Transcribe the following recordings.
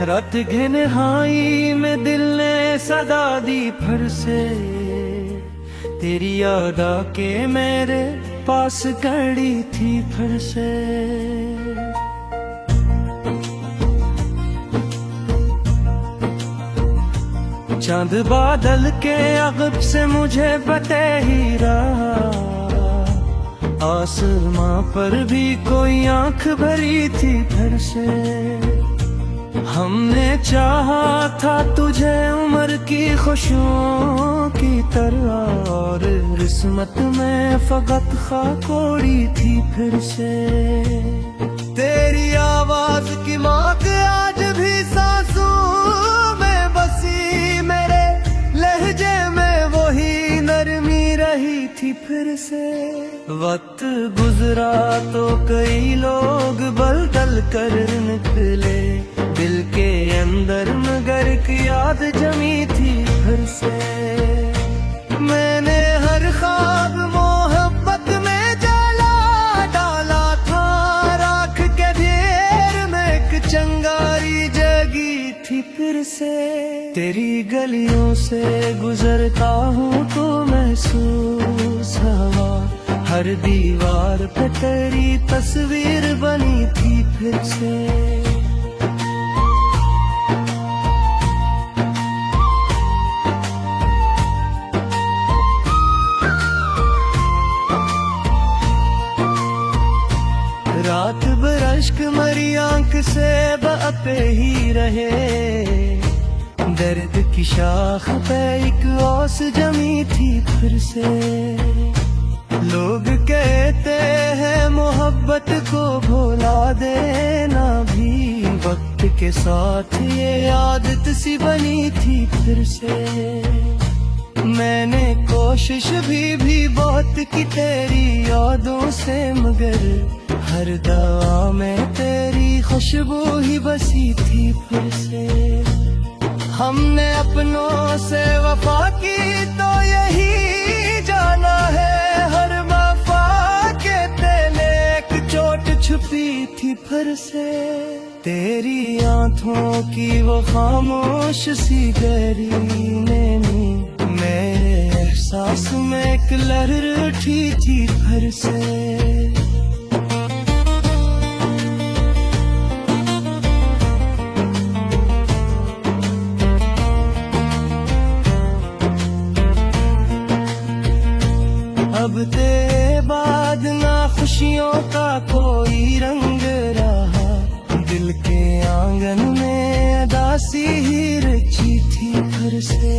रात घिनहाई में दिल ने सदा दी फिर से, तेरी याद आके मेरे पास खड़ी थी फिर से। चांद बादल के अगब से मुझे बते ही रहा, आसमां पर भी कोई आंख भरी थी फिर से। हमने चाहा था तुझे उम्र की खुशियों की तरह, और किस्मत में फकत खाकोड़ी थी फिर से। तेरी आवाज की मांग आज भी सांसों में बसी, मेरे लहजे में वही नरमी रही थी फिर से। वक्त गुजरा तो कई लोग बदल कर निकले, दिल के अंदर मगर एक याद जमी थी फिर से। मैंने हर ख्वाब मोहब्बत में जला डाला था, राख के ढेर में एक चंगारी जगी थी फिर से। तेरी गलियों से गुजरता हूँ तो महसूस हवा, हर दीवार पे तेरी तस्वीर बनी थी फिर से। रात भर अश्क मरी आंख से बहते ही रहे, दर्द की शाख पे एक ओस जमी थी फिर से। लोग कहते हैं मोहब्बत को भुला देना भी, वक्त के साथ ये आदत सी बनी थी फिर से। मैंने कोशिश भी बहुत की तेरी यादों से, मगर हर दवा में तेरी खुशबू ही बसी थी फिर से। हमने अपनों से वफा की तो यही जाना है, हर वफा के तेले एक चोट छुपी थी फिर से। तेरी आंखों की वो खामोश सी गहरी नैनी, मेरे एहसास में एक लहर उठी थी फिर से। अब तेरे बाद ना खुशियों का कोई रंग रहा, दिल के आंगन में अदासी ही रची थी फिर से।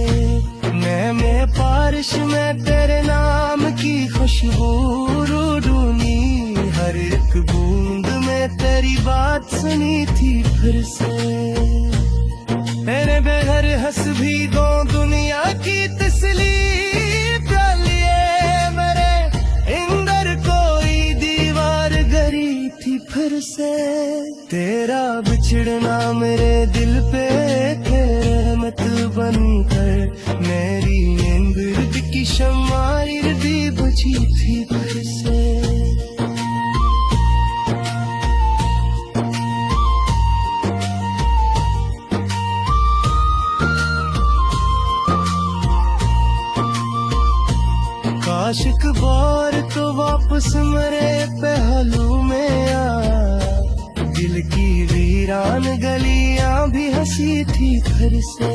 मैं बारिश में तेरे नाम की खुशबू ढूंढी, हर एक बूंद में तेरी बात सुनी थी फिर से। तेरे बगैर हंस भी दो दुनिया की तसली, फिर से। तेरा बिछड़ना मेरे दिल पे रहमत बनकर, मेरी नींद की शम्मा भी बुझी थी फिर से। काशिक बार तो वापस मरे पहलू में आ, दिल की वीरान गलियां भी हंसी थी फिर से।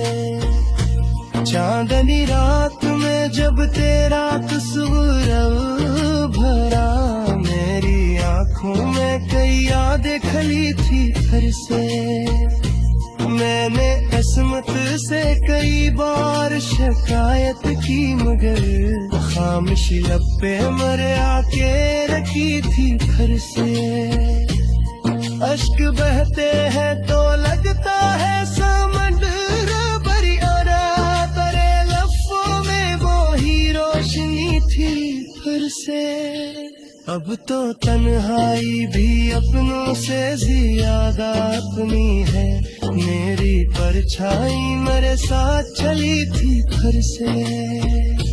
चांदनी रात में जब तेरा तस्वीर भरा, मेरी आंखों में कई यादें खली थी फिर से। मैंने किस्मत से कई बार शिकायत की, मगर खामोश लब पे मर आके रखी थी फिर से। अश्क बहते हैं तो लगता है समंदर भरी, और तेरे लफ्जों में वो ही रोशनी थी फिर से। अब तो तन्हाई भी अपनों से ज्यादा अपनी है, मेरी परछाई मेरे साथ चली थी फिर से।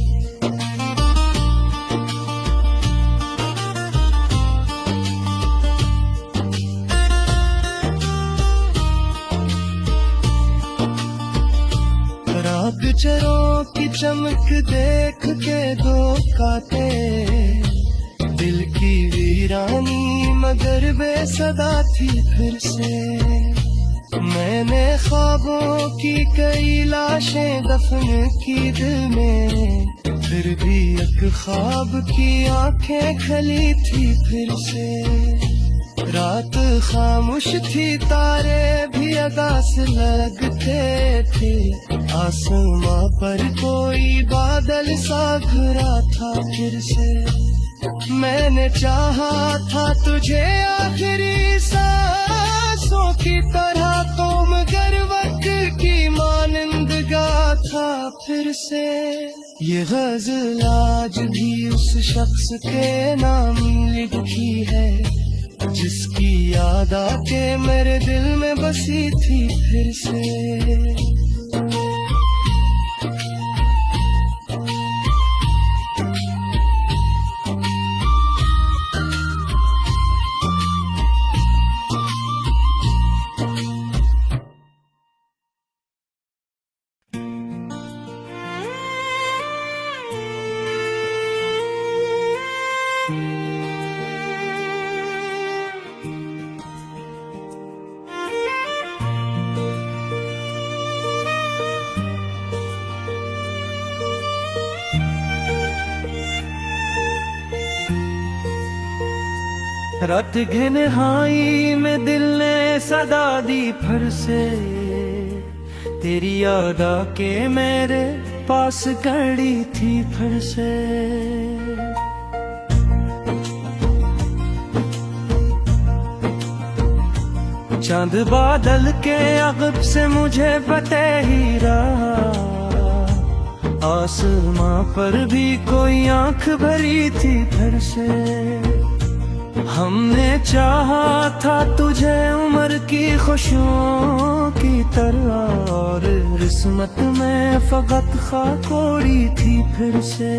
चमक देख के धोखाते, दिल की वीरानी मगर बेसदा थी फिर से। मैंने ख्वाबों की कई लाशें दफन की दिल में, फिर भी एक ख्वाब की आंखें खली थी फिर से। रात खामोश थी, तारे भी अदा से लगते थे, आसमां पर कोई बादल सा घिरा था फिर से। मैंने चाहा था तुझे आखिरी सांसों की तरह, तो मगर वक्त की मानंद गा था फिर से। ये गजल आज भी उस शख्स के नाम लिखी है, जिसकी याद आके मेरे दिल में बसी थी फिर से। रात घिनहाई में दिल ने सदा दी फिर से, तेरी याद आके मेरे पास खड़ी थी फिर से। चांद बादल के अगब से मुझे बते ही रहा, आसमां पर भी कोई आंख भरी थी फिर से। हमने चाहा था तुझे उम्र की खुशियों की तरह, और किस्मत में फकत खाकोड़ी थी फिर से।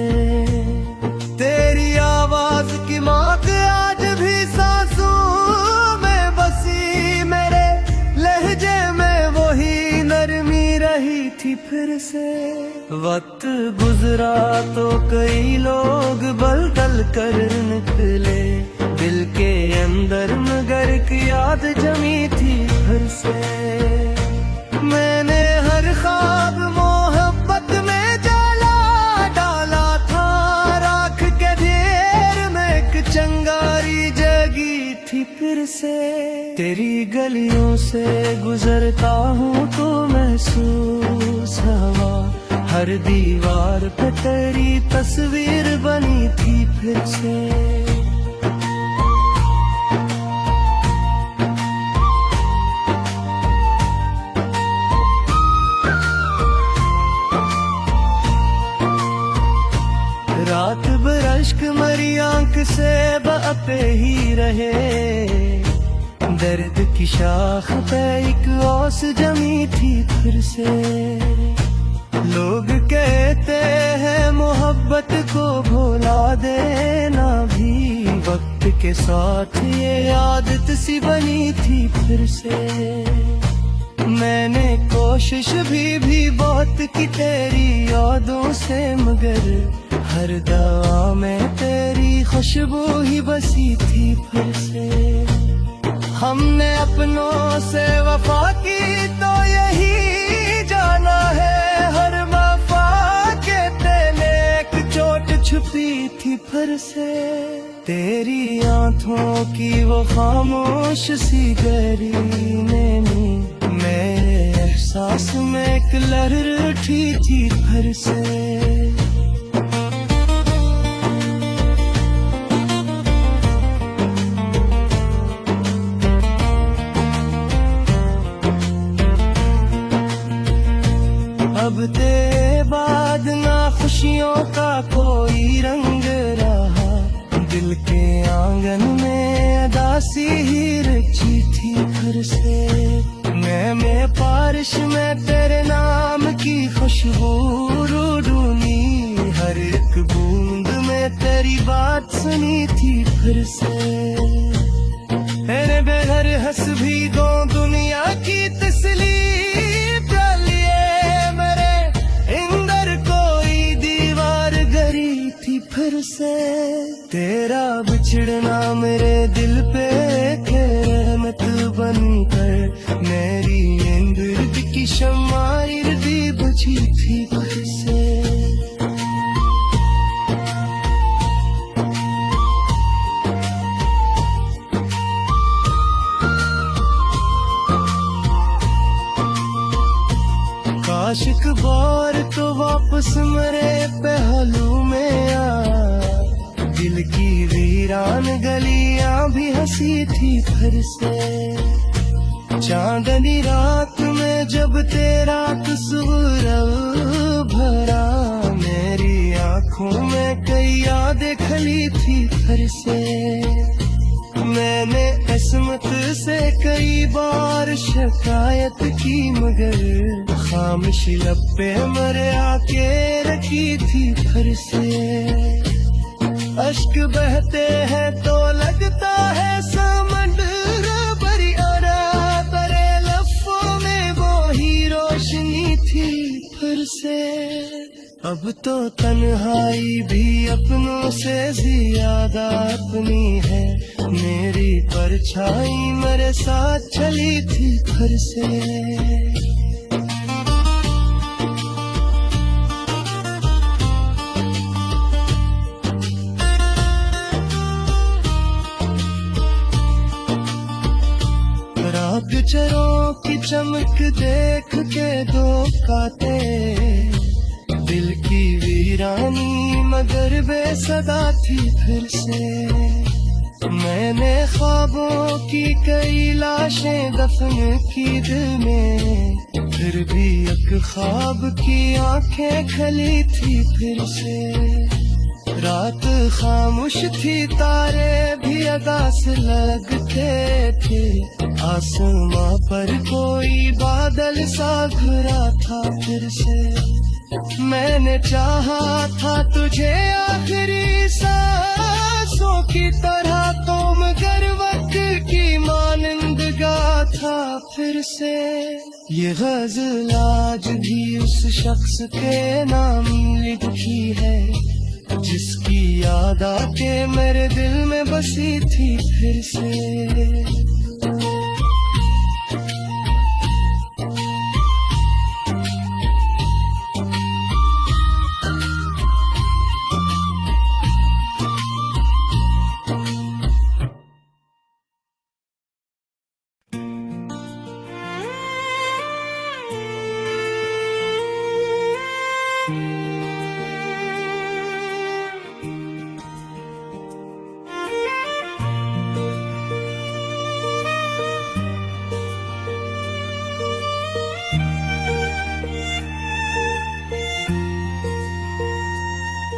तेरी आवाज की मांग आज भी सांसों में बसी, मेरे लहजे में वही नरमी रही थी फिर से। वक्त गुजरा तो कई लोग बदल कर निकले, दिल के अंदर मगर एक याद जमी थी फिर से। मैंने हर ख्वाब मोहब्बत में जला डाला था, राख के ढेर में एक चंगारी जगी थी फिर से। तेरी गलियों से गुजरता हूँ तो महसूस हवा, हर दीवार पे तेरी तस्वीर बनी थी फिर से। रात भर अश्क मरी आंख से बहते ही रहे, दर्द की शाख पे एक ओस जमी थी फिर से। लोग कहते हैं मोहब्बत को भुला देना भी, वक्त के साथ ये आदत सी बनी थी फिर से। मैंने कोशिश भी बहुत की तेरी यादों से, मगर हर दवा में तेरी खुशबू ही बसी थी फिर से। हमने अपनों से वफा की तो यही जाना है, हर वफा के तेले एक चोट छुपी थी फिर से। तेरी आंखों की वो खामोश सी गहरी नैनी, मेरे एहसास में एक लहर उठी थी फिर से। अब तेरे बाद ना खुशियों का कोई रंग रहा, दिल के आंगन में अदासी ही रची थी फिर से। मैं बारिश में तेरे नाम की खुशबू ढूंढी, हर एक बूंद में तेरी बात सुनी थी फिर से। तेरे बगैर हंस भी गो दुनिया की तस्लीम, मेरे अंदर कोई से। तेरा बिछड़ना मेरे दिल पे रहमत बनकर, मेरी नींद की शम्मा भी बुझी थी फिर से। आशिक बार तो वापस मेरे पहलू में आ, दिल की वीरान गलियां भी हंसी थी फिर से। चांदनी रात में जब तेरा तस्वीर भरा, मेरी आंखों में कई यादें खली थी फिर से। मैंने किस्मत से कई बार शिकायत की, मगर खामोश लब पे मरे आके रखी थी फिर से। अश्क बहते हैं तो लगता है समंदर भरी, और तेरे लफ्ज़ों में वो ही रोशनी थी फिर से। अब तो तन्हाई भी अपनों से ज्यादा अपनी है, मेरी परछाई मेरे साथ चली थी फिर से। गुजरों की चमक देख के दो काते, दिल की वीरानी मगर बेसदा थी फिर से। मैंने ख्वाबों की कई लाशें दफन की दिल में, फिर भी एक ख्वाब की आंखें खली थी फिर से। रात खामोश थी, तारे भी अदा से लगते थे, आसमां पर कोई बादल सा घिरा था फिर से। मैंने चाहा था तुझे आखिरी सांसों की तरह, तो मगर वक्त की मानंद गा था फिर से। ये गज़ल आज भी उस शख्स के नाम लिखी है, जिसकी याद आके मेरे दिल में बसी थी फिर से।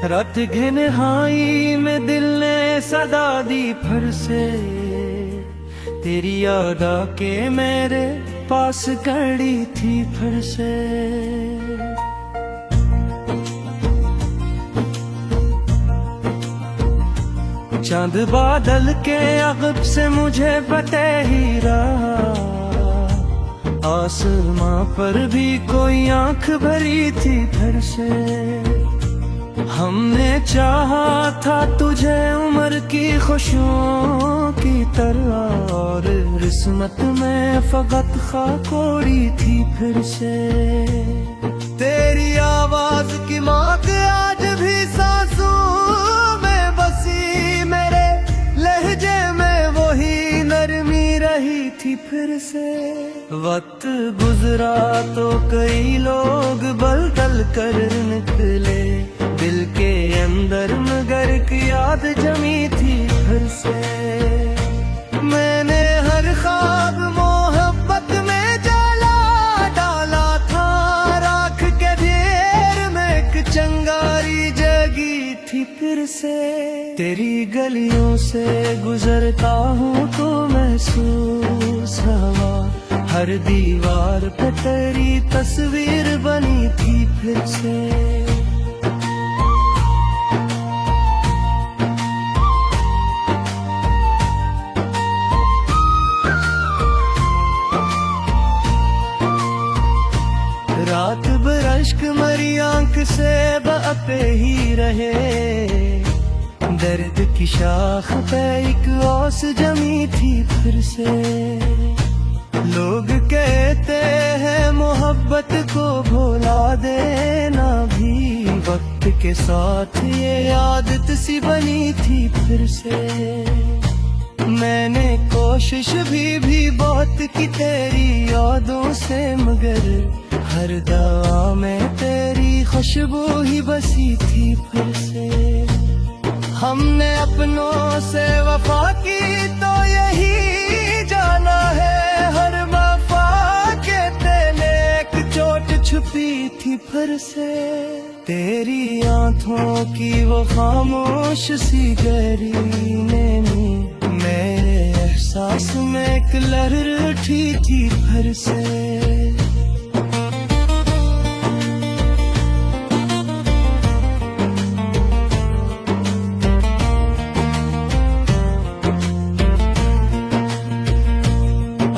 रात घिनहाई में दिल ने सदा दी फिर से, तेरी याद आके मेरे पास खड़ी थी फिर से। चांद बादल के अगब से मुझे बते ही रहा, आसमां पर भी कोई आंख भरी थी फिर से। हमने चाहा था तुझे उम्र की खुशियों की तरह, और किस्मत में फकत खाकोड़ी थी फिर से। तेरी आवाज की मांग आज भी सांसों में बसी, मेरे लहजे में वही नरमी रही थी फिर से। वक्त गुजरा तो कई लोग बदल कर निकले, दिल के अंदर मगर की याद जमी थी फिर से। मैंने हर ख्वाब मोहब्बत में जला डाला था, राख के ढेर में एक चंगारी जगी थी फिर से। तेरी गलियों से गुजरता हूँ तो महसूस हवा, हर दीवार पे तेरी तस्वीर बनी थी फिर से। रात भर अश्क मरी आंख से बहते ही रहे, दर्द की शाख पे एक ओस जमी थी फिर से। लोग कहते हैं मोहब्बत को भुला देना भी, वक्त के साथ ये आदत सी बनी थी फिर से। मैंने कोशिश भी बहुत की तेरी यादों से, मगर हर दवा में तेरी खुशबू ही बसी थी फिर से। हमने अपनों से वफा की तो यही जाना है, हर वफा के तेले एक चोट छुपी थी फिर से। तेरी आंखों की वो खामोश सी गहरी नैनी, मेरे एहसास में एक लहर उठी थी फिर से।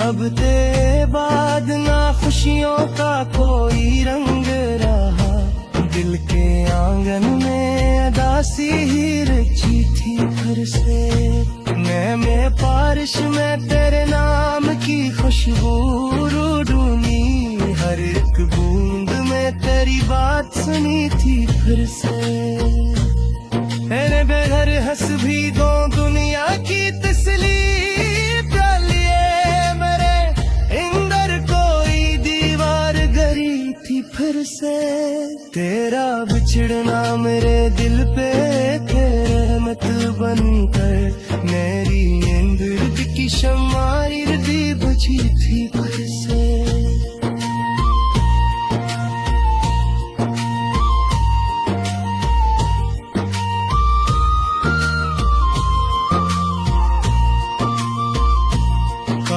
अब तेरे बाद ना खुशियों का कोई रंग रहा, दिल के आंगन में अदासी ही रची थी फिर से। मैं बारिश में तेरे नाम की खुशबू ढूंढी, हर एक बूंद में तेरी बात सुनी थी फिर से। तेरे बेघर हंस भी दो दुनिया की तसली फिर से। तेरा बिछड़ना मेरे दिल पे रहमत बनकर, मेरी नींद की शम्मा भी बुझी थी फिर से।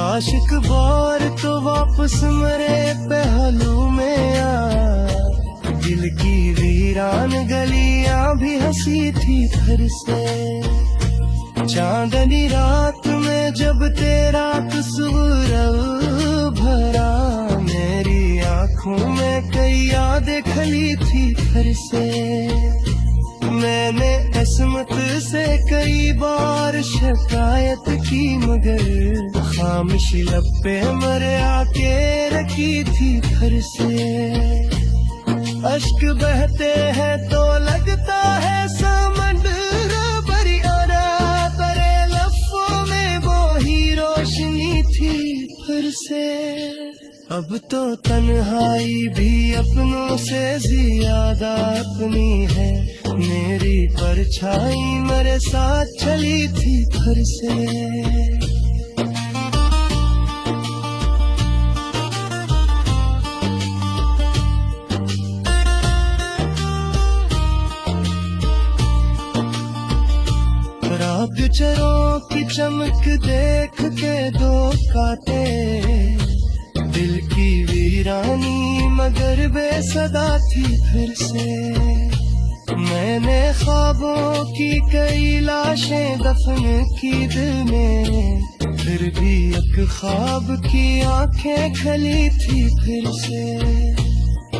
आशिक बार तो वापस मरे पहलू में आ, दिल की वीरान गलियां भी हंसी थी फिर से। चांदनी रात में जब तेरा तस्वीर भरा, मेरी आंखों में कई यादें खली थी फिर से। मैंने किस्मत से कई बार शिकायत की, मगर खामोशी लब पे मरे आके रखी थी फिर से। अश्क बहते हैं तो लगता है समंदर बरियाना, तेरे लफ्जों में वो ही रोशनी थी फिर से। अब तो तन्हाई भी अपनों से ज्यादा अपनी है, मेरी परछाई मेरे साथ चली थी फिर से। पिक्चरों की चमक देख के दो काटे, दिल की वीरानी मगर बेसदा थी फिर से। मैंने ख्वाबों की कई लाशें दफन की दिल में, फिर भी एक ख्वाब की आंखें खली थी फिर से।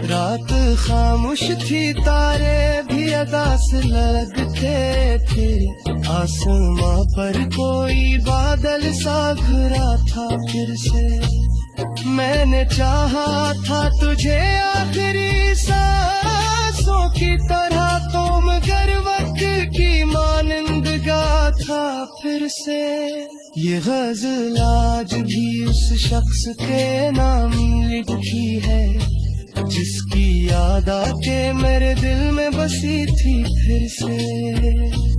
रात खामोश थी, तारे भी अदा से लगते थे, आसमां पर कोई बादल सा घिरा था फिर से। मैंने चाहा था तुझे आखिरी सांसों की तरह, तो मगर वक्त की मानंद गाथा फिर से। ये गजल आज भी उस शख्स के नाम लिखी है, जिसकी याद आके मेरे दिल में बसी थी फिर से।